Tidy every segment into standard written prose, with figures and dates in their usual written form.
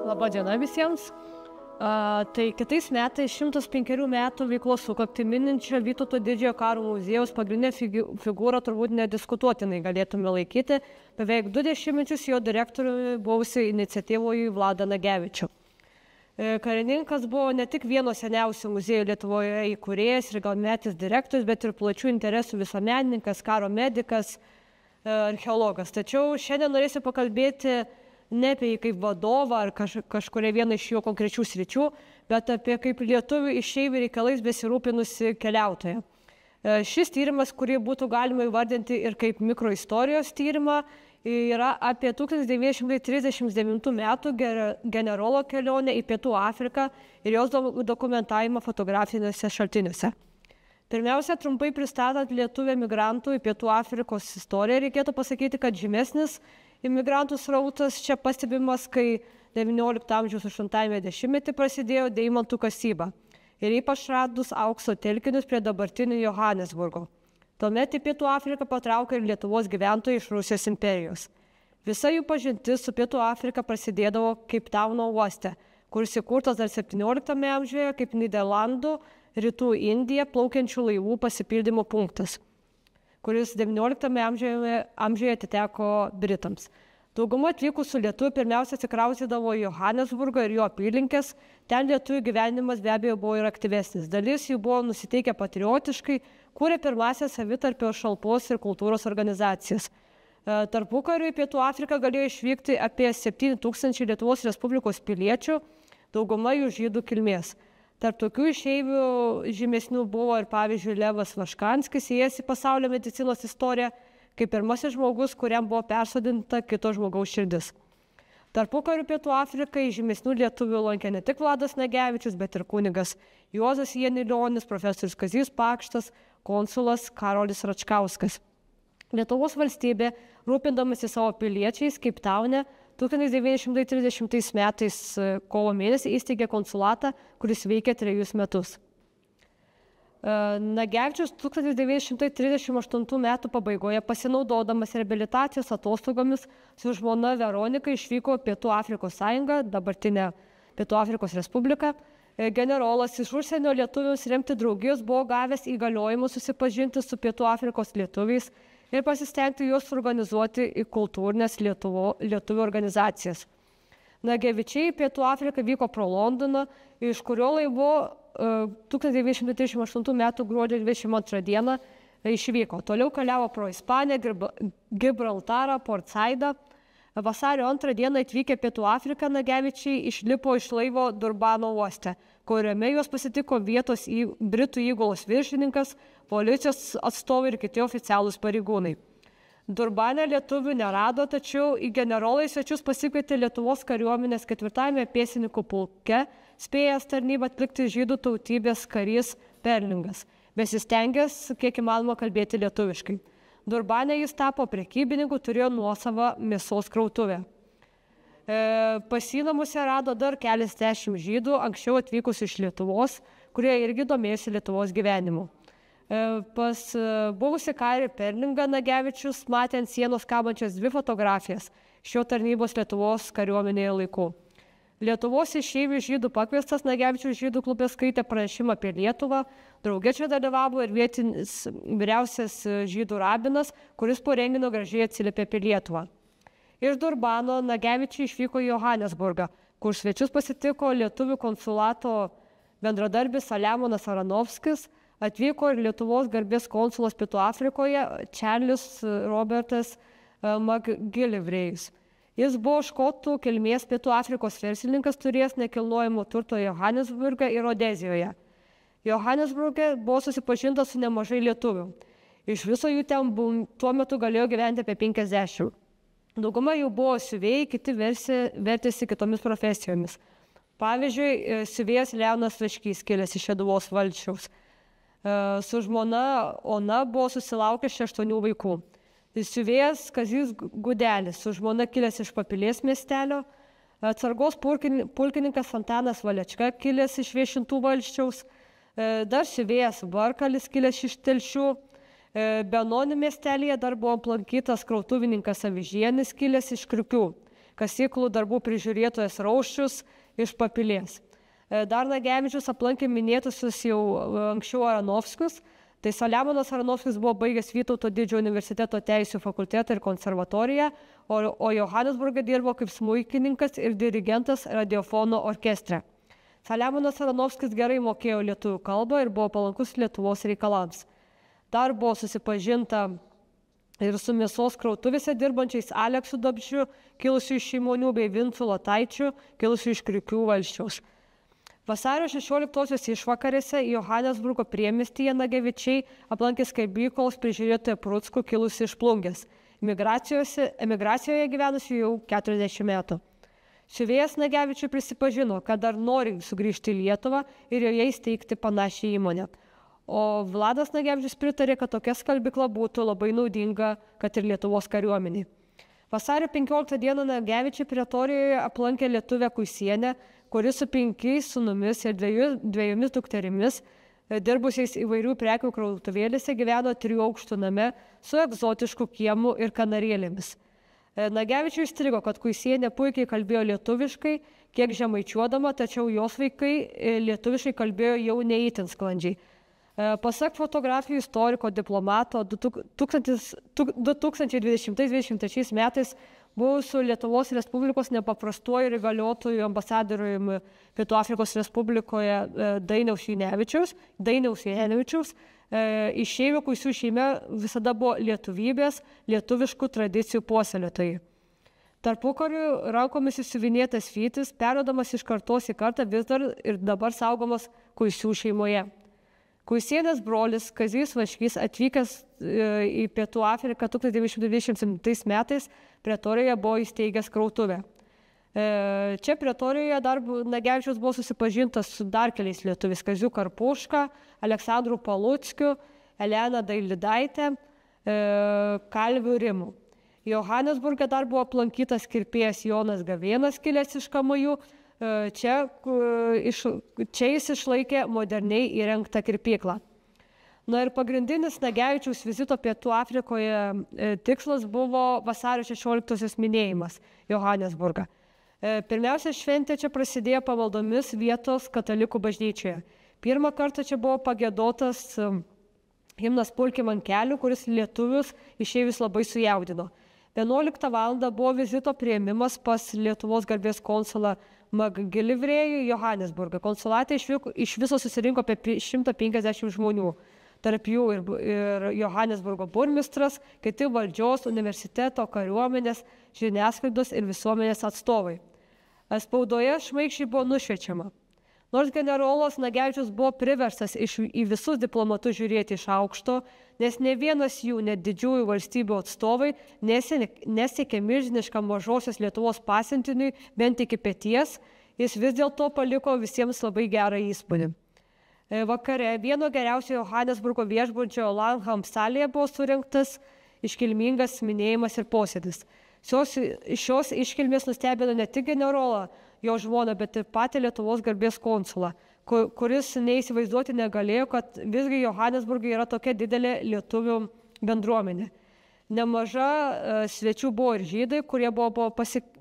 Labą dieną visiems. Tai kitais metais 105 metų veiklos sukaktį mininčio Vytauto Didžiojo karo muziejaus pagrindinė figūra turbūt nediskutuotinai galėtume laikyti beveik 2 dešimtmečius jo direktoriumi buvusi iniciatyvojų Vladą Nagevičių. Karininkas buvo ne tik vieno seniausių muziejų Lietuvoje įkūrėjas ir galmetis direktorius, bet ir plačių interesų visuomenininkas, karo medikas, archeologas. Tačiau šiandien norėsiu pakalbėti ne apie jį kaip vadovą ar kažkuria vieną iš jo konkrečių sričių, bet apie kaip lietuvių išeivių reikalais besirūpinusi keliautoją. Šis tyrimas, kurį būtų galima įvardinti ir kaip mikroistorijos tyrimą, yra apie 1939 metų generolo kelionę į Pietų Afriką ir jos dokumentavimą fotografiniuose šaltiniuose. Pirmiausia, trumpai pristatant lietuvių emigrantų į Pietų Afrikos istoriją, reikėtų pasakyti, kad žymesnis imigrantų srautas čia pastebimas, kai XIX amžiaus 8-ame dešimtmetį prasidėjo deimantų kasyba ir ypač radus aukso telkinius prie dabartinio Johanesburgo. Tuomet į Pietų Afriką patraukė ir Lietuvos gyventojai iš Rusijos imperijos. Visa jų pažintis su Pietų Afrika prasidėdavo Keiptauno uoste, kuris įkurtas dar 17 amžiuje kaip Nyderlandų rytų Indija plaukiančių laivų pasipildymo punktas, kuris XIX amžiuje atiteko Britams. Dauguma atvykusių lietuvių pirmiausia atsikraustydavo į Johanesburgą ir jo apylinkes, ten lietuvių gyvenimas be abejo buvo ir aktyvesnis. Dalis jų buvo nusiteikę patriotiškai, kūrė pirmąsias savitarpio šalpos ir kultūros organizacijas. Tarpukariu į Pietų Afriką galėjo išvykti apie 7 000 Lietuvos Respublikos piliečių, dauguma jų žydų kilmės. Tarp tokių išeivių žymesnių buvo ir pavyzdžiui Levas Vaškanskis, įėjęs į pasaulio medicinos istoriją, kaip pirmasis žmogus, kuriam buvo persodinta kito žmogaus širdis. Tarpukariu Pietų Afrikai žymesnių lietuvių lankė ne tik Vladas Nagevičius, bet ir kunigas Juozas Janilionis, profesorius Kazys Pakštas, konsulas Karolis Račkauskas. Lietuvos valstybė, rūpindamasi savo piliečiais, Keiptaune, 1930 metais kovo mėnesį įsteigė konsulatą, kuris veikė 3 metus. Nagevičius 1938 metų pabaigoje, pasinaudodamas reabilitacijos atostogomis, su žmona Veronika išvyko Pietų Afrikos sąjungą, dabartinę Pietų Afrikos Respubliką. Generolas iš užsienio lietuviams remti draugijos buvo gavęs įgaliojimus susipažinti su Pietų Afrikos lietuviais ir pasistengti juos organizuoti į kultūrinės lietuvių organizacijas. Nagevičiai į Pietų Afriką vyko pro Londoną, iš kurio laivo 1938 m. gruodžio 22 d. išvyko. Toliau keliavo pro Ispaniją, Gibraltarą, Port Saidą. Vasario 2 d. atvykę Pietų Afriką Nagevičiai išlipo iš laivo Durbano uoste, kuriame juos pasitiko vietos Britų įgulos viršininkas, policijos atstovai ir kiti oficialūs pareigūnai. Durbane lietuvių nerado, tačiau į generolą į svečius pasikvietė Lietuvos kariuomenės 4-ame pėstininkų pulke, spėjęs tarnybą atlikti žydų tautybės karys Perlingas, besistengęs kiek įmanoma kalbėti lietuviškai. Durbane jis tapo prekybininku, turėjo nuosavą mėsos krautuvę. Pasinamuose rado dar keliasdešimt žydų, anksčiau atvykusių iš Lietuvos, kurie irgi domėjosi Lietuvos gyvenimu. Pas buvusi karį Perlingą Nagevičius matė ant sienos kabančias 2 fotografijas šio tarnybos Lietuvos kariuomenėje laikų. Lietuvos išeivių žydų pakviestas Nagevičius žydų klube skaitė pranešimą apie Lietuvą. Drauge čia dalyvavo ir vietinis vyriausias žydų rabinas, kuris po renginio gražiai atsiliepė apie Lietuvą. Iš Durbano Nagevičiai išvyko į Johanesburgą, kur svečius pasitiko lietuvių konsulato bendradarbis Saliamonas Aranovskis, atvyko ir Lietuvos garbės konsulas Pietų Afrikoje Čarlis Robertas McGillivrėjus. Jis buvo škotų kilmės Pietų Afrikos verslininkas, turėjęs nekilnojamo turto Johanesburge ir Rodezijoje. Johanesburge buvo susipažinta su nemažai lietuvių. Iš viso jų ten tuo metu galėjo gyventi apie 50. Dauguma jų buvo siuvėjai, kiti vertėsi kitomis profesijomis. Pavyzdžiui, siuvėjas Leonas Vaškys, kilęs iš Šeduvos valsčiaus. Su žmona Ona buvo susilaukęs 8 vaikų. Siuvėjas Kazys Gudelis, su žmona kilęs iš Papilės miestelio. Atsargos pulkininkas Antanas Valečka, kilęs iš Viešintų valsčiaus. Dar siuvėjas Barkalis, kilęs iš Telšių. Benonių miestelėje dar buvo aplankytas krautuvininkas Avižienis, kilęs iš Kriukių. kasyklų darbų prižiūrėtojas Rauščius iš Papilės. Dar Nagevičius aplankė minėtusius jau anksčiau Aranovskius. Tai Saliamonas Aranovskis buvo baigęs Vytauto didžiojo universiteto teisių fakultetą ir konservatoriją, o Johanesburge dirbo kaip smuikininkas ir dirigentas radiofono orkestre. Saliamonas Aranovskis gerai mokėjo lietuvių kalbą ir buvo palankus Lietuvos reikalams. Dar buvo susipažinta ir su mėsos krautuvėse dirbančiais Aleksu Dobšiu, kilusiu iš Šimonių, bei Vincu Lotaičiu, kilusiu iš Kriukių valsčiaus. Vasario 16-osios išvakarėse Johanesburgo priemiestyje Nagevičiai aplankė Skaibyklos prižiūrėtoją Pruckų, kilusi iš Plungės, emigracijoje gyvenusių jau 40 metų. Siuvėjas Nagevičiui prisipažino, kad dar nori sugrįžti į Lietuvą ir joje įsteigti panašią įmonę. O Vladas Nagevičius pritarė, kad tokia skalbykla būtų labai naudinga, kad ir Lietuvos kariuomeniai. Vasario 15 dieną Nagevičiai Pretorijoje aplankė lietuvę Kuisienę, kuris su 5 sūnumis ir 2 dukterimis, dirbusiais įvairių prekių krautuvėlėse, gyveno 3 aukštų name su egzotišku kiemu ir kanarėlėmis. Nagevičiui įstrigo, kad Kuisienė puikiai kalbėjo lietuviškai, kiek žemaičiuodama, tačiau jos vaikai lietuviškai kalbėjo jau neįtin sklandžiai. Pasak fotografijų istoriko diplomato 2020-2023 metais buvusių Lietuvos Respublikos nepaprastuoju ir įgaliotojų ambasadoriumi Pietų Afrikos Respublikoje Dainiaus Janevičiaus, išeivių Kuisių šeime visada buvo lietuvybės, lietuviškų tradicijų puoselėtojai. Tarpukariu rankomis įsiuvinėtas vytis, perduodamas iš kartos į kartą, vis dar ir dabar saugomas Kuisių šeimoje. Kuisienės brolis Kazys Vaškys, atvykęs į Pietų Afriką 1927 metais, Pretorijoje buvo įsteigęs krautuvę. Čia Pretorijoje dar Nagevičius buvo susipažintas su dar keliais lietuviais: Kaziu Karpuška, Aleksandru Paluckiu, Elena Dailidaitė, Kalviu Rimu. Johanesburge dar buvo aplankytas kirpėjas Jonas Gavėnas, kilęs iš Kamajų. Čia jis išlaikė moderniai įrengtą kirpyklą. Na ir pagrindinis Nagevičiaus vizito Pietų Afrikoje tikslas buvo vasario 16-osios minėjimas Johanesburgą. Pirmiausia, šventė čia prasidėjo pamaldomis vietos katalikų bažnyčioje. Pirmą kartą čia buvo pagiedotas himnas Pulkim ant kelių, kuris lietuvius išeivius labai sujaudino. 11 val. Buvo vizito priėmimas pas Lietuvos garbės konsulą Magilivrėjų Johanesburgą. Konsulate iš viso susirinko apie 150 žmonių. Tarp jų ir Johanesburgo burmistras, kiti valdžios, universiteto, kariuomenės, žiniasklaidos ir visuomenės atstovai. Spaudoje šmaikščiai buvo nušviečiama. Nors generolas Nagevičius buvo priverstas į visus diplomatus žiūrėti iš aukšto, nes ne vienas jų, net didžiųjų valstybių atstovai, nesiekė milžiniškam mažosios Lietuvos pasiuntiniui bent iki peties, jis vis dėlto paliko visiems labai gerą įspūdį. Vakare vieno geriausio Johanesburgo viešbučio Langham salėje buvo surinktas iškilmingas minėjimas ir posėdis. Šios iškilmės nustebino ne tik generolą, jo žmoną, bet ir patį Lietuvos garbės konsulą, kuris neįsivaizduoti negalėjo, kad visgi Johanesburgai yra tokia didelė lietuvių bendruomenė. Nemaža svečių buvo ir žydai, kurie buvo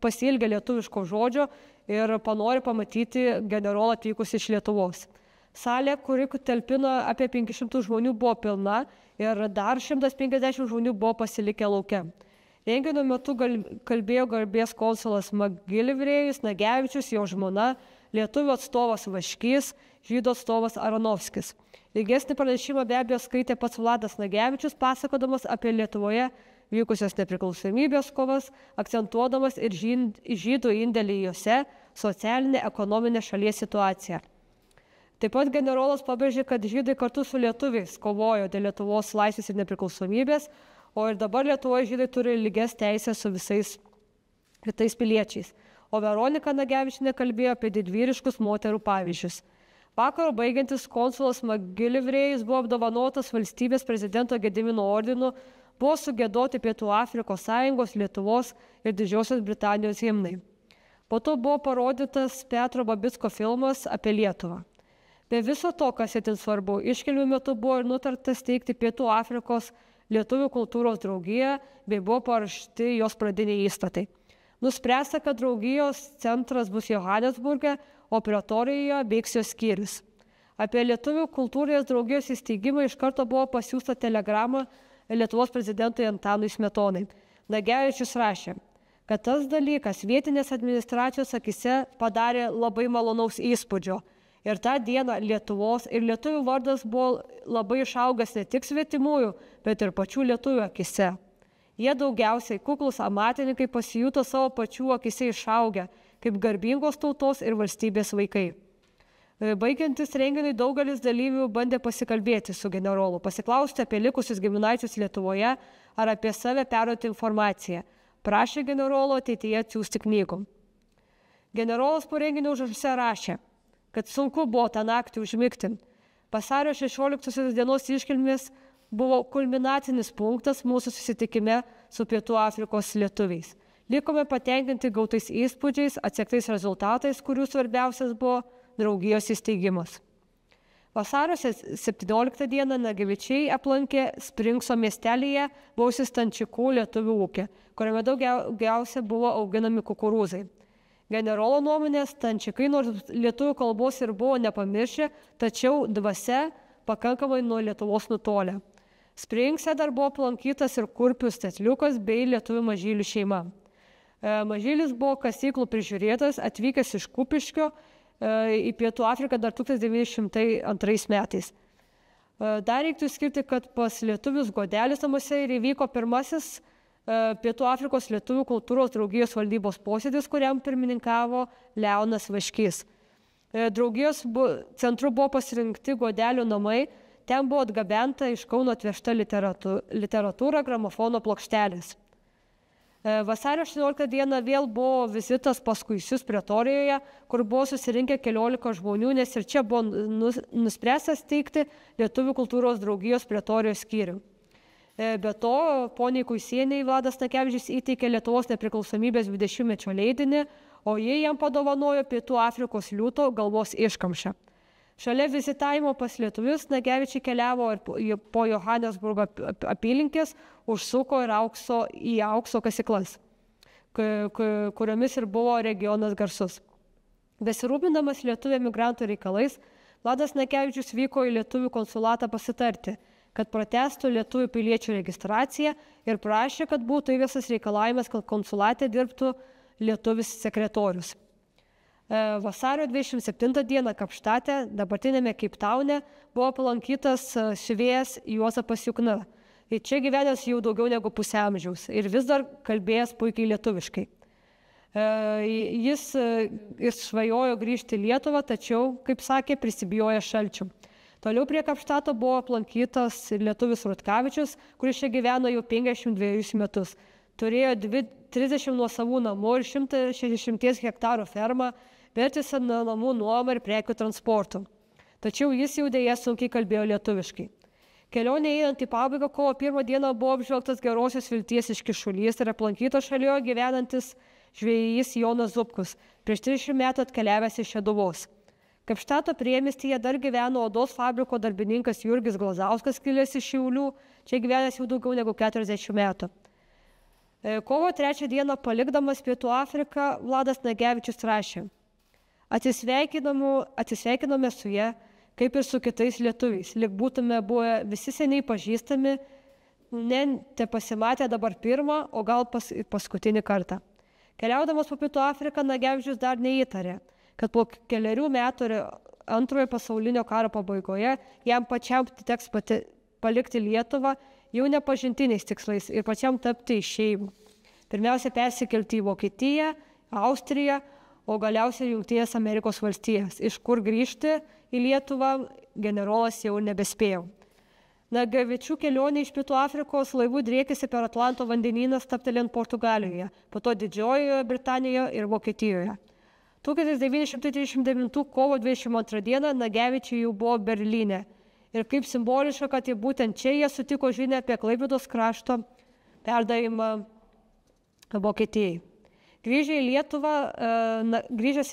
pasiilgę lietuviško žodžio ir panori pamatyti generolą atvykus iš Lietuvos. Salė, kuri talpino apie 500 žmonių, buvo pilna ir dar 150 žmonių buvo pasilikę lauke. Renginio metu kalbėjo garbės konsulas Magilivrėjus, Nagevičius, jo žmona, lietuvių atstovas Vaškys, žydų atstovas Aranovskis. Ilgesnį pranešimą be abejo skaitė pats Vladas Nagevičius, pasakodamas apie Lietuvoje vykusias nepriklausomybės kovas, akcentuodamas ir žydų indėlį jose socialinę, ekonominę šalies situaciją. Taip pat generolas pabrėžė, kad žydai kartu su lietuviais kovojo dėl Lietuvos laisvės ir nepriklausomybės, o ir dabar Lietuvoje žydai turi lygias teisės su visais kitais piliečiais. O Veronika Nagevičienė kalbėjo apie didvyriškus moterų pavyzdžius. Vakaro baigiantis konsulas Magilivrėjus buvo apdovanotas valstybės prezidento Gedimino ordinu, buvo sugiedoti Pietų Afrikos Sąjungos, Lietuvos ir Didžiosios Britanijos himnai. Po to buvo parodytas Petro Babicko filmas apie Lietuvą. Be viso to, kas itin svarbu, iškilmių metu buvo ir nutarta steigti Pietų Afrikos Lietuvių kultūros draugiją, bei buvo parašyti jos pradiniai įstatai. Nuspręsta, kad draugijos centras bus Johanesburge, o pretorijoje veiks jos skyrius. Apie lietuvių kultūrinės draugijos įsteigimą iš karto buvo pasiųsta telegrama Lietuvos prezidentui Antanui Smetonai. Nagevičius rašė, kad tas dalykas vietinės administracijos akise padarė labai malonaus įspūdžio. Ir tą dieną Lietuvos ir lietuvių vardas buvo labai išaugęs ne tik svetimųjų, bet ir pačių lietuvių akise. Jie daugiausiai kuklus amatininkai pasijuto savo pačių akise išaugę, kaip garbingos tautos ir valstybės vaikai. Baigiantis renginiui daugelis dalyvių bandė pasikalbėti su generolu, pasiklausti apie likusius giminaičius Lietuvoje ar apie save perduoti informaciją. Prašė generolo ateityje atsiųsti knygų. Generolas po renginio užrašuose rašė, kad sunku buvo tą naktį užmigti. Vasario 16 dienos iškilmės buvo kulminacinis punktas mūsų susitikime su Pietų Afrikos lietuviais. Likome patenkinti gautais įspūdžiais, atsiektais rezultatais, kurių svarbiausias buvo draugijos įsteigimas. Vasario 17 dieną Nagevičiai aplankė Springso miestelyje buvusi Stančikų lietuvių ūkį, kuriame daugiausia buvo auginami kukurūzai. Generolo nuomonė, Stančikai nors lietuvių kalbos ir buvo nepamiršę, tačiau dvasia pakankamai nuo Lietuvos nutolę. Springse dar buvo aplankytas ir kurpių stetliukas bei lietuvių mažylių šeima. Mažylis buvo kasyklų prižiūrėtas, atvykęs iš Kupiškio į Pietų Afriką dar 1902 metais. Dar reiktų skirti, kad pas lietuvius Godelis namuose ir įvyko pirmasis Pietų Afrikos lietuvių kultūros draugijos valdybos posėdis, kuriam pirmininkavo Leonas Vaškys. Draugijos centru buvo pasirinkti Godelių namai, ten buvo atgabenta iš Kauno atvežta literatūra, gramofono plokštelės. Vasario 18 dieną vėl buvo vizitas pas Kuisius pretorijoje, kur buvo susirinkę 14 žmonių, nes ir čia buvo nuspręsta steigti Lietuvių kultūros draugijos pretorijos skyrių. Be to, poniai Kuisieniai Vladas Nagevičius įteikė Lietuvos nepriklausomybės 20-mečio leidinį, o jie jam padovanojo Pietų Afrikos liūto galvos iškamšą. Šalia vizitavimo pas lietuvius Nagevičiai keliavo ir po Johanesburgo apylinkės, užsuko ir į aukso kasyklas, kuriomis ir buvo regionas garsus. Besirūpindamas lietuvių emigrantų reikalais, Vladas Nagevičius vyko į lietuvių konsulatą pasitarti, kad pratęstų lietuvių piliečių registraciją ir prašė, kad būtų įvestas reikalavimas, kad konsulate dirbtų lietuvis sekretorius. Vasario 27 dieną Kapštate, dabartinėme Keiptaune, buvo aplankytas siuvėjas Juozapas Jukna. Ir čia gyvenęs jau daugiau negu pusę amžiaus ir vis dar kalbėjęs puikiai lietuviškai. Jis svajojo grįžti į Lietuvą, tačiau, kaip sakė, prisibijojo šalčių. Toliau prie Kapštato buvo aplankytas lietuvis Rutkavičius, kuris čia gyveno jau 52 metus. Turėjo 30 nuosavų namų ir 160 hektarų fermą, vertėsi namų nuomą ir prekių transportu. Tačiau jis jau dėja sunkiai kalbėjo lietuviškai. Kelionė einant į pabaigą kovo 1 dieną buvo apžvelgtas Gerosios Vilties iškišulys ir aplankytas šalia gyvenantis žvejys Jonas Zupkus, prieš 30 metų atkeliavęs iš Šeduvos. Kapštato priemiestyje dar gyveno odos fabriko darbininkas Jurgis Glazauskas, kilęs iš Šiaulių, čia gyvenęs jau daugiau negu 40 metų. Kovo 3 dieną palikdamas Pietų Afriką, Vladas Nagevičius rašė: Atsisveikinome su ja, kaip ir su kitais lietuviais, lyg būtume buvę visi seniai pažįstami, ne te pasimatė dabar pirmą, o gal paskutinį kartą. Keliaudamas po Pietų Afriką, Nagevičius dar neįtarė, kad po keliarių metų antrojo pasaulinio karo pabaigoje jam pačiam teks palikti Lietuvą jau ne pažintiniais tikslais ir pačiam tapti išeiviu. Pirmiausia, persikelti į Vokietiją, Austriją, o galiausiai Jungtinės Amerikos valstijas, iš kur grįžti į Lietuvą generolas jau nebespėjo. Nagevičių kelionė iš Pietų Afrikos laivų driekėsi per Atlanto vandenyną stabtelint Portugalijoje, po to Didžiojoje Britanijoje ir Vokietijoje. 1939 kovo 22 dieną Nagevičiai jau buvo Berlyne ir kaip simboliška, kad būtent čia jie sutiko žinią apie Klaipėdos krašto perdavimą Vokietijai. Grįžęs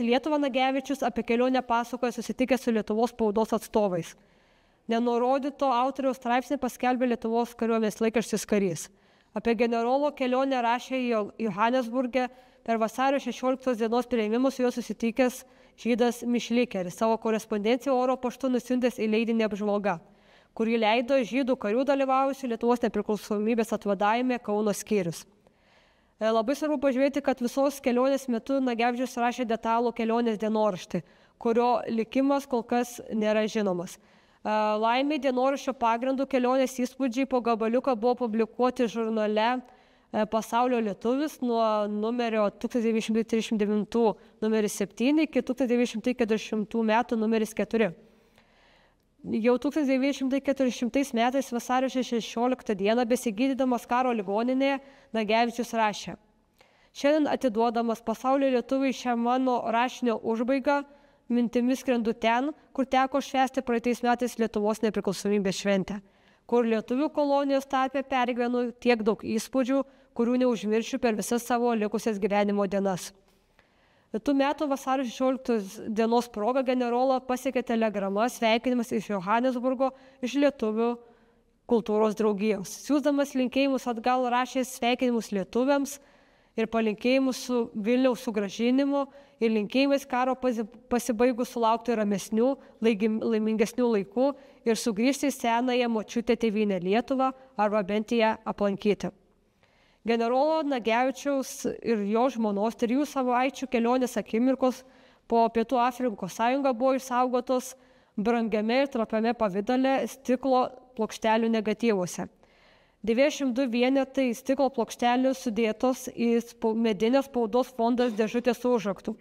į Lietuvą Nagevičius apie kelionę pasakoja susitikęs su Lietuvos spaudos atstovais. Nenurodyto autoriaus straipsnį paskelbė Lietuvos kariuomenės laikraštis Karys. Apie generolo kelionę rašė Johanesburge per vasario 16 dienos priėmimus su juo susitikęs žydas Mišlikeris savo korespondenciją oro paštu nusiuntęs į leidinį Apžvalga, kurį leido žydų karių dalyvavusių Lietuvos nepriklausomybės atvadavime Kauno skyrius. Labai svarbu pažiūrėti, kad visos kelionės metu Nagevičius rašė detalų kelionės dienoraštį, kurio likimas kol kas nėra žinomas. Laimė dienoraščio pagrindų kelionės įspūdžiai po gabaliuką buvo publikuoti žurnale Pasaulio lietuvis nuo numerio 1939 numeris 7 iki 1940 metų numeris 4. Jau 1940 metais vasario 16 dieną besigydydamas karo ligoninėje Nagevičius rašė: šiandien atiduodamas Pasaulio lietuviai šią mano rašinio užbaigą, mintimis skrendu ten, kur teko švęsti praeitais metais Lietuvos nepriklausomybės šventę, kur lietuvių kolonijos tarpe pergyvenu tiek daug įspūdžių, kurių neužmiršiu per visas savo likusias gyvenimo dienas. Tų metų vasario 16 dienos proga generolą pasiekė telegrama sveikinimas iš Johanesburgo iš Lietuvių kultūros draugijos. Siųsdamas linkėjimus atgal rašė sveikinimus lietuviams ir palinkėjimus su Vilniaus sugrąžinimu ir linkėjimais karo pasibaigus sulaukti ramesnių, laimingesnių laikų ir sugrįžti į senąją močiutę tėvynę Lietuvą arba bent ją aplankyti. Generolo Nagevičiaus ir jo žmonos 3 savaičių kelionės akimirkos po Pietų Afrikos sąjungą buvo išsaugotos brangiame ir trapiame pavidale stiklo plokštelių negatyvuose. 92 vienetai stiklo plokštelių sudėtos į medinės spaudos fondas dėžutės užraktų.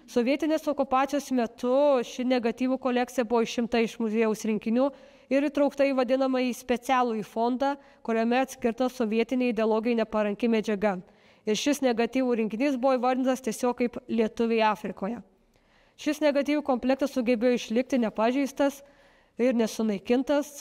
Sovietinės okupacijos metu ši negatyvų kolekcija buvo išimta iš muziejaus rinkinių ir įtraukta į vadinamąjį specialųjį fondą, kuriame atskirta sovietiniai ideologijai neparanki medžiaga. Ir šis negatyvų rinkinys buvo įvardintas tiesiog kaip Lietuviai Afrikoje. Šis negatyvų komplektas sugebėjo išlikti nepažeistas ir nesunaikintas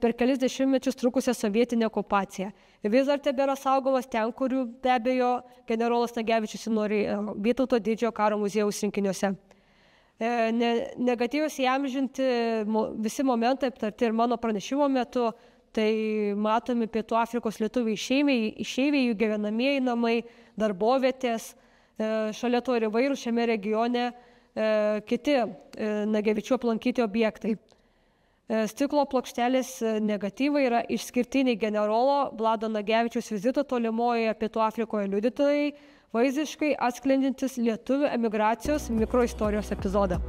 per kelis dešimtmečius trukusią sovietinę okupaciją. Vis dar tebėra saugomas ten, kurių be abejo generolas Nagevičius norėjo Vytauto didžiojo karo muziejaus rinkiniuose. Negatyvus įamžinti visi momentai aptarti ir mano pranešimo metu, tai matomi Pietų Afrikos lietuviai išeiviai, jų gyvenamieji namai, darbovietės, šalia to ir įvairūs šiame regione kiti Nagevičių aplankyti objektai. Stiklo plokštelės negatyvai yra išskirtiniai generolo Vlado Nagevičiaus vizito tolimojoje Pietų Afrikoje liudytojai, vaizdiškai atskleidžiantis lietuvių emigracijos mikroistorijos epizodą.